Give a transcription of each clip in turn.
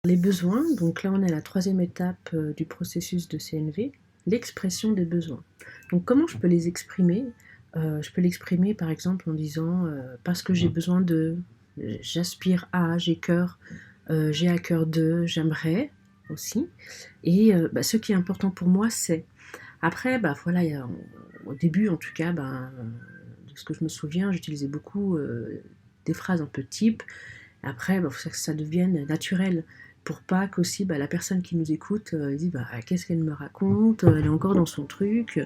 Les besoins, donc là on est à la troisième étape du processus de CNV, l'expression des besoins. Donc comment je peux les exprimer? Je peux l'exprimer par exemple en disant parce que j'ai besoin de, j'aspire à, j'ai à cœur de, j'aimerais aussi. Et ce qui est important pour moi c'est. Après, voilà, au début en tout cas, de ce que je me souviens, j'utilisais beaucoup des phrases un peu type. Après, il faut que ça devienne naturel pour pas qu'aussi la personne qui nous écoute dise qu'est-ce qu'elle me raconte, elle est encore dans son truc.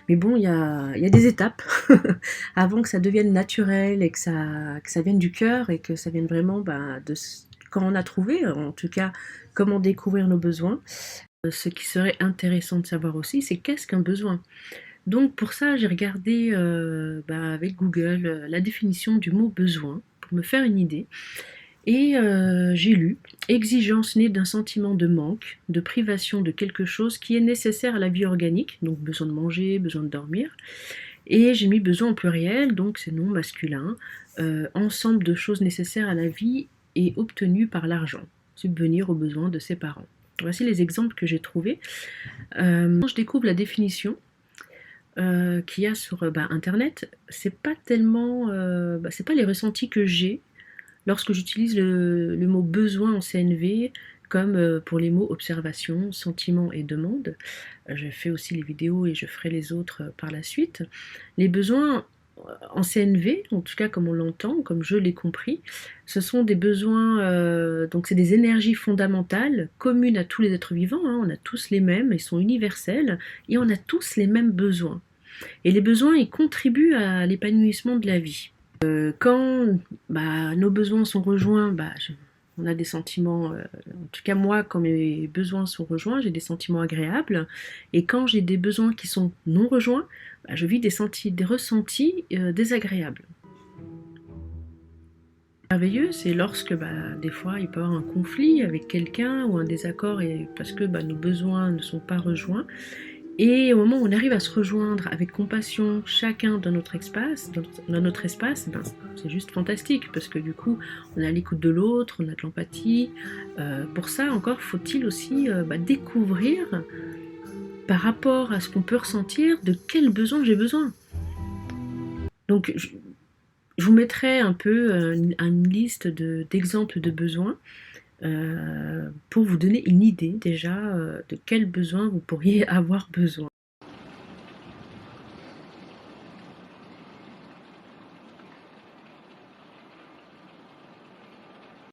Mais bon, il y a des étapes avant que ça devienne naturel et que ça vienne du cœur et que ça vienne vraiment quand on a trouvé, en tout cas, comment découvrir nos besoins. Ce qui serait intéressant de savoir aussi, c'est qu'est-ce qu'un besoin. Donc pour ça, j'ai regardé avec Google la définition du mot besoin pour me faire une idée. Et j'ai lu exigence née d'un sentiment de manque, de privation de quelque chose qui est nécessaire à la vie organique, donc besoin de manger, besoin de dormir. Et j'ai mis besoin au pluriel, donc c'est non masculin, ensemble de choses nécessaires à la vie et obtenues par l'argent, subvenir aux besoins de ses parents. Voici les exemples que j'ai trouvés. Je découvre la définition qu'il y a sur internet. C'est pas tellement, c'est pas les ressentis que j'ai lorsque j'utilise le mot besoin en CNV, comme pour les mots observation, sentiment et demande. Je fais aussi les vidéos et je ferai les autres par la suite. Les besoins en CNV, en tout cas comme on l'entend, comme je l'ai compris, ce sont des besoins, donc c'est des énergies fondamentales communes à tous les êtres vivants, hein, on a tous les mêmes, ils sont universels et on a tous les mêmes besoins. Et les besoins, ils contribuent à l'épanouissement de la vie. Quand nos besoins sont rejoints, on a des sentiments, en tout cas moi, quand mes besoins sont rejoints, j'ai des sentiments agréables. Et quand j'ai des besoins qui sont non rejoints, je vis des ressentis désagréables. Merveilleux, c'est lorsque des fois il peut y avoir un conflit avec quelqu'un ou un désaccord parce que nos besoins ne sont pas rejoints. Et au moment où on arrive à se rejoindre avec compassion, chacun dans notre espace, c'est juste fantastique parce que du coup, on est à l'écoute de l'autre, on a de l'empathie. Pour ça, encore faut-il aussi découvrir par rapport à ce qu'on peut ressentir de quel besoin j'ai besoin. Donc, je vous mettrai un peu une liste d'exemples de besoins. Pour vous donner une idée déjà de quels besoins vous pourriez avoir besoin.